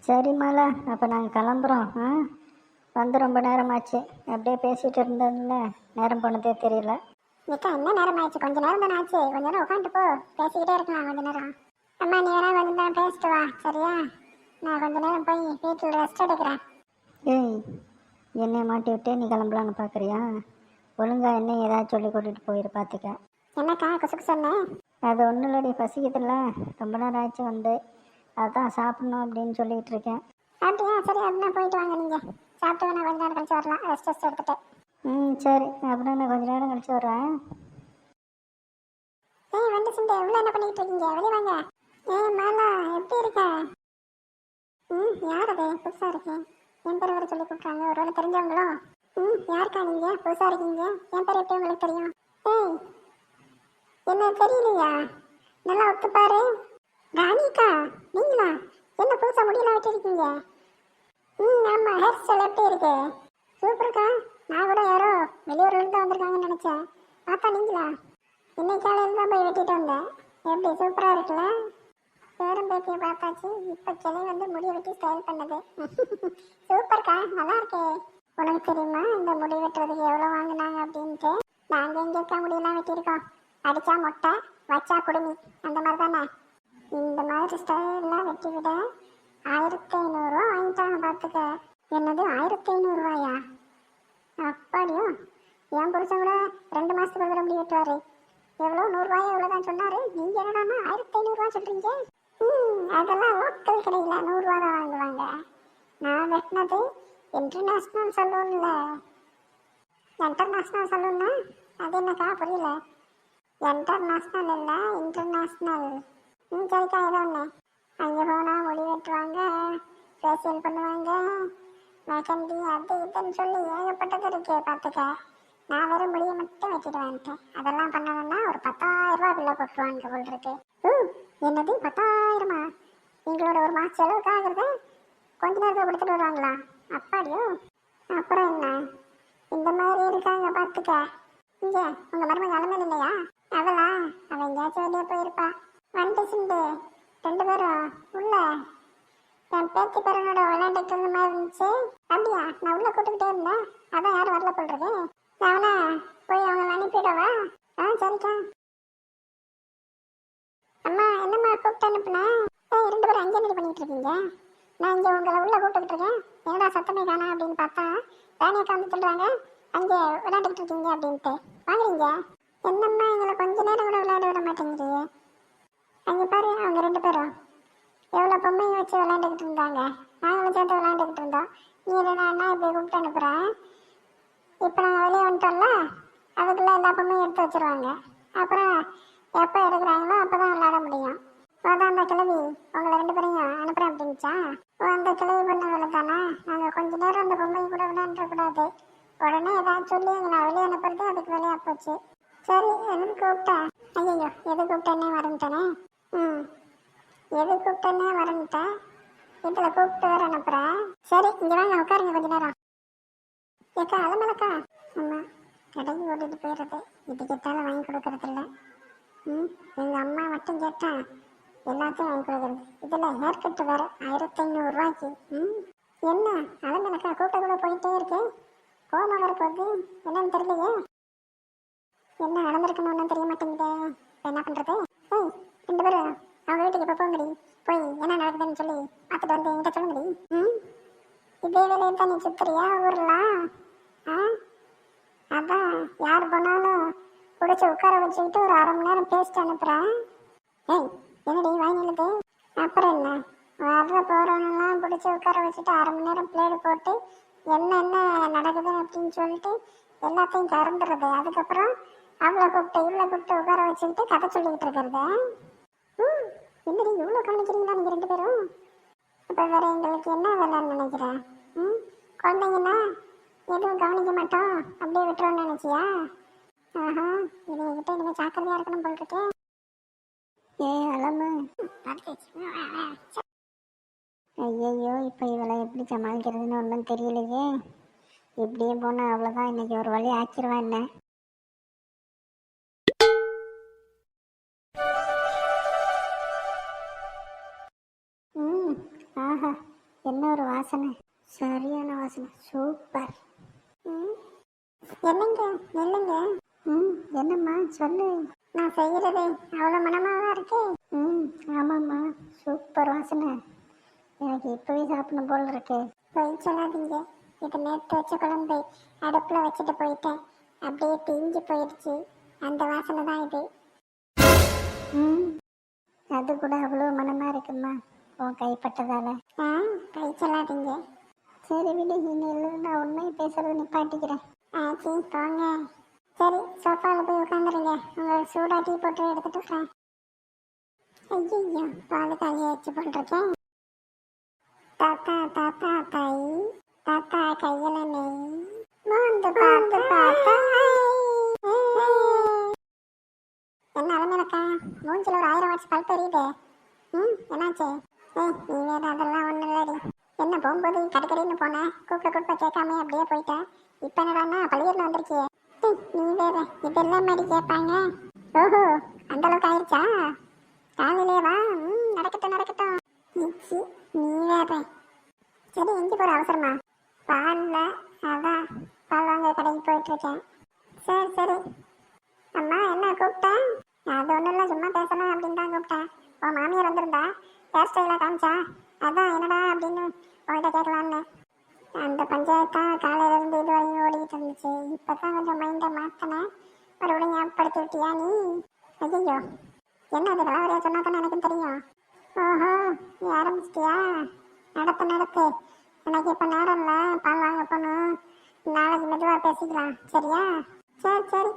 சரி மாலா, அப்போ நாங்கள் கிளம்புறோம். வந்து ரொம்ப நேரமாச்சு. அப்படியே பேசிகிட்டு இருந்ததுல நேரம் போனதே தெரியல. நிக்கா, என்ன நேரம் ஆயிடுச்சு? கொஞ்ச நேரம் தானே ஆச்சு. கொஞ்ச நேரம் உட்காந்துட்டு போ, பேசிக்கிட்டே இருக்கலாம் கொஞ்ச நேரம். அம்மா, நீ வேணா கொஞ்ச நேரம் பேசிட்டு வா, சரியா? நான் கொஞ்ச நேரம் போய் வீட்டில் ரெஸ்ட் எடுக்கிறேன். ஏய், என்னை மாட்டி விட்டே நீ கிளம்பலான்னு பார்க்குறியா? ஒழுங்கா என்ன ஏதாவது சொல்லி கூட்டிகிட்டு போயிரு, பார்த்துக்க. என்னக்கா குசுக்கு சொன்னேன்? அது ஒன்றும் இல்லடி, பசிக்குதுல்ல, ரொம்ப நேரம் ஆச்சு வந்து. அதான் சாப்பிட்ணும் அப்படின்னு சொல்லிகிட்டு இருக்கேன். அப்படியா? சரி, அப்படின்னா போயிட்டு வாங்க. நீங்கள் சாப்பிட்டு வேணா கொஞ்ச நேரம் கழிச்சு வரலாம், ரெஸ்ட் எடுத்துட்டு. சரி, அப்புறம் நான் கொஞ்ச நேரம் கழிச்சு வரேன். ஏய் வந்து சிண்டு, உள்ள என்ன பண்ணிட்டு இருக்கீங்க? வெளியே வாங்க. ஏய் மாலா, எப்படி இருக்க? யார் அது? புதுசா இருக்கு. என் பேர் வர சொல்லி கூப்பிட்றாங்க. ஒரு வேலை தெரிஞ்சவங்களோ? யாருக்கா நீங்க? புதுசா இருக்கீங்க. என் பேர் எப்படி உங்களுக்கு தெரியும்? ஏய், என்ன தெரியலையா? நல்லா ஒத்து பாரு. ராணிக்கா, நீங்களா? என்ன புதுசா முடியெல்லாம் வெட்டிருக்கீங்க? ஆமா, ஹேர் ஸ்டைல் எப்படி இருக்கு? சூப்பர்க்கா. நான் கூட யாரோ வெளியூர்ல இருந்து வந்திருக்காங்கன்னு நினைச்சேன். பார்த்தா நீங்களா? இன்னைக்கு காலையில் தான் போய் வெட்டிட்டு வந்தேன். எப்படி சூப்பரா இருக்குல்ல? பேரும் பேத்தியை பார்த்தாச்சு. இப்ப கிளை வந்து முடிய வெட்டி ஸ்டைல் பண்ணது. சூப்பர்க்கா, நல்லா இருக்கே. உனக்கு தெரியுமா இந்த முடி வெட்டுறதுக்கு எவ்வளவு வாங்கினாங்க அப்படின்ட்டு? நாங்க எங்க முடியெல்லாம் வெட்டியிருக்கோம். அடிச்சா மொட்டை, வச்சா குடுமி, அந்த மாதிரி தானே. இந்த மாதிரி ஸ்டைல்லாம் வெட்டி விட 1500 ரூபா வாங்கிட்டாங்க, பார்த்துக்க. என்னது 1500 ரூபாயா? அப்படியும் என் புருஷன் கூட 2 மாசத்துக்கு ஒரு முடி வெட்டுவாரு. எவ்வளோ 100 ரூபாயா எவ்வளோதான் சொன்னாரு. நீங்க என்னன்னா 1500 ரூபா சொல்றீங்க? அதெல்லாம் லோக்கல் கடையில் 100 ரூபா தான் வாங்குவாங்க. நான் வெட்டினது இன்டர்நேஷ்னல் சலூன்ல. இன்டர்நேஷ்னல் சலூன்னா அது என்னக்கா? புரியல. இன்டர்நேஷ்னல் இல்லை, இன்டர்நேஷ்னல். சரிக்கா, ஏதோ ஒன்று. அங்கே போனால் முடி வெட்டுவாங்க, ஃபேஷியல் பண்ணுவாங்க, மெகந்தி, அது இதுன்னு சொல்லி ஏகப்பட்டது இருக்கே, பார்த்துக்க. நான் வெறும் முடியை மட்டும் வச்சுட்டு வந்துட்டேன். அதெல்லாம் பண்ணணும்னா ஒரு 10,000 ரூபா பில்லை போட்டுருவாங்க போல் இருக்கு. என்னது 10,000மா? எங்களோட ஒரு மாச செலவுக்கு ஆகுறது கொஞ்ச நேரத்தில் கொடுத்துட்டு வருவாங்களா? அப்படியோ? அப்புறம் என்ன, இந்த மாதிரி இருக்காங்க, பார்த்துக்க. இங்க உங்க மருமக அலமேல் இல்லையா? அவளா? அவள் எங்கேயாச்சும் வெளியே போயிருப்பா. வந்துட்டு சிண்டு, 2 பேரும் உள்ள என் பேத்தி பேரனோட விளையாண்டுட்டு இருந்த மாதிரி இருந்துச்சு. அப்படியா? நான் உள்ள கூட்டுக்கிட்டே இருந்தேன், அதான் யாரும் வரல போல் இருக்கு. அவனை போய் அவங்களை அனுப்பிடவா? சரிக்கா. அம்மா, என்னம்மா கூப்பிட்டு அனுப்புனேன்? 2 பேரும் அங்கே என்ன பண்ணிட்டு இருக்கீங்க? நான் இங்கே உங்களை உள்ள கூப்பிட்டுக்கிட்டு இருக்கேன். என்னடா சத்தமே காணா அப்படின்னு பார்த்தா ராணியக்கா வந்து சொல்கிறாங்க அங்கே விளையாண்டுக்கிட்டு இருக்கீங்க அப்படின்ட்டு. வாங்குறீங்க? என்னம்மா எங்களை கொஞ்ச நேரம் கூட விளையாட விட மாட்டேங்கிறீங்க? அங்கே பாரு, அவங்க 2 பேரும் எவ்வளோ பொம்மையை வச்சு விளையாண்டுக்கிட்டு இருந்தாங்க. நாங்களும் சேர்ந்து விளையாண்டுக்கிட்டு இருந்தோம். நீ என்ன இப்படி கூப்பிட்டு அனுப்புகிறேன்? இப்போ நாங்கள் வெளியே வந்துட்டோம்ல, அதுக்குள்ளே எல்லா பொம்மையும் எடுத்து வச்சுருவாங்க. அப்புறம் எப்போ எடுக்கிறாங்களோ அப்போ தான் விளையாட முடியும். அதான் அந்த கிழவி உங்களை 2 பேரையும் அனுப்புகிறேன் அப்படின்ச்சா? அந்த கிழவி பண்ண வேலை தானே. நாங்கள் கொஞ்ச நேரம் அந்த பொம்மை கூட விளையாண்டுக்கூடாது. உடனே ஏதாவது சொல்லி எங்களை வெளியே அனுப்புறது அதுக்கு வேலையாக போச்சு. சரி, எதுக்கு கூப்பிட்டேன்? ஐயோ, எது கூப்பிட்டேன்னே மறந்துட்டேனே. எது கூப்பிட்டேன்னே மறந்துட்டேன். இதில் கூப்பிட்டு வேறு அனுப்புகிறேன். சரி, இங்கே வாங்க, உட்காருங்க கொஞ்ச நேரம். ஏக்கா, அலமலக்கா. அம்மா, கடைக்கு ஓட்டிட்டு போயிடுறது, இது கேட்டாலும் வாங்கி கொடுக்கறதில்ல. எங்கள் அம்மா மட்டும் கேட்டேன் எல்லாத்தையும் வாங்கி கொடுக்குறது. இதில் ஹேர் கட்டு வேறு 1500 ரூபாய்க்கு. என்ன அலமலக்கா கூட்ட கூட போயிட்டே இருக்கு, கோமா வர போகுது, என்னன்னு தெரியலையே. என்ன நடந்திருக்குன்னு ஒன்றும் தெரிய மாட்டேங்குது. என்ன பண்ணுறது? 2 பேரும் அவங்க வீட்டுக்கு இப்போ போங்கடி. போய் என்ன நடக்குதுன்னு சொல்லி பார்த்துட்டு வந்து என்கிட்ட சொல்லுங்கடி. இதே வேலையை தான் நீ சுத்துறியா ஊர்லாம்? அதான் யார் போனாலும் பிடிச்சி உட்கார வச்சுக்கிட்டு ஒரு 1/2 மணி நேரம் பேசிட்டு அனுப்புகிறேன். என்னடி வாய் நிலுது? அப்புறம் என்ன, வர்ற போகிறவனெல்லாம் பிடிச்சி உட்கார வச்சுட்டு 1/2 மணி நேரம் பிளேடு போட்டு என்ன நடக்குது அப்படின்னு சொல்லிட்டு எல்லாத்தையும் கறந்துடுறது. அதுக்கப்புறம் அவளை கூப்பிட்டு இவ்வளோ கூப்பிட்டு உட்கார வச்சுக்கிட்டு கதை சொல்லிக்கிட்டு இருக்கிறது. என்னடி இவ்வளோ கவனிக்கிறீங்களா நீங்கள் 2 பேரும்? இப்போ வேற எங்களுக்கு என்ன வேலைன்னு நினைக்கிறேன்? குழந்தைங்கன்னா எதுவும் கவனிக்க மாட்டோம், அப்படியே விட்டுறோன்னு நினைச்சியா? இது என்கிட்ட இனிமேல் ஜாக்கிரதையாக இருக்கணும் போல் இருக்கு. அலமு, ஐயோ, இப்போ இவளை எப்படி சமாளிக்கிறதுன்னு ஒன்றும் தெரியலையே. இப்படியே போனால் அவ்வளோதான், இன்னைக்கு ஒரு வழி ஆக்கிடுவா என்ன. ஆஹா, என்ன ஒரு வாசனை, சரியான வாசனை, சூப்பர். ம் என்னங்க இல்லைங்க. என்னம்மா சொல்லு. நான் செய்கிறது அவ்வளோ மனமாக இருக்கு. ஆமாம்மா, சூப்பர் வாசனை, எனக்கு இப்போவே சாப்பிடணும் போல் இருக்கு. போய் சொல்லாதீங்க. இது நேற்று வச்ச குழம்பு அடுப்பில் வச்சுட்டு போயிட்டேன். அப்படியே தீஞ்சு போயிடுச்சு. அந்த வாசனை தான் இது. அது கூட அவ்வளோ மனமா இருக்குமா உன் கைப்பட்டதால? போய் சொல்லாதீங்க. சரி விடு, இன்னும் நான் உண்மையை பேசுறது நிப்பாட்டிக்கிறேன். சரி போங்க. சரி சோஃபாவில் போய் உட்காந்துருங்க. உங்களுக்கு சூடாக டீ போட்டு எடுத்துட்டு வரேன். ஐயோ பால் காலியை வச்சு போட்டிருக்கேன். தாத்தா தாத்தா தாய் தாத்தா கையில நெய் மோந்து பார்த்து பார்த்தா என்ன அலமேலக்கா மூஞ்சில் ஒரு 1000 வாட்ஸ் பல்ப் எரியுது. என்னாச்சு? நீ வேற அதெல்லாம் ஒன்றும் இல்லடி. என்ன போகும்போது கடைக்கடின்னு போனேன், கூப்பிட கேட்காம அப்படியே போயிட்டேன். இப்போ என்னடான்னா பள்ளியூரில் வந்திருக்கியே. நீ வேற இதெல்லாம் மாதிரி கேட்பாங்க. ஓஹோ அந்த அளவுக்கு ஆயிடுச்சா? காலையிலே வா. நடக்கட்டும். நீ வேற. சரி எங்கே போகிற அவசரமா? பால்ல அதான் பால் வாங்க கடைக்கு போயிட்டுருக்கேன். சரி அம்மா என்ன கூப்பிட்டேன்? அது ஒன்றும் இல்லை, சும்மா பேசலாம் அப்படின்னு தான் கூப்பிட்டேன். உன் மாமியார் வந்திருந்தா ஹேர் ஸ்டைலாக காமிச்சா, அதான் என்னடா அப்படின்னு உங்கள்கிட்ட கேட்கலான்னு. அந்த பஞ்சாயத்தான் காலையிலேருந்து இது வரையும் ஓடிக்கிட்டு இருந்துச்சு. இப்போ தான் கொஞ்சம் மைண்டை மாற்றினேன். மறுபடியும் ஞாபகப்படுத்தி விட்டியா நீ? ஐயோ என்ன அது கலவரையா சொன்னா தானே எனக்கும் தெரியும். ஓஹோ நீ ஆரம்பிச்சிட்டியா? நடத்து. எனக்கு இப்போ நேரம் இல்லை, பால் வாங்க போகணும். நாளைக்கு மெதுவாக பேசிக்கலாம் சரியா? சரி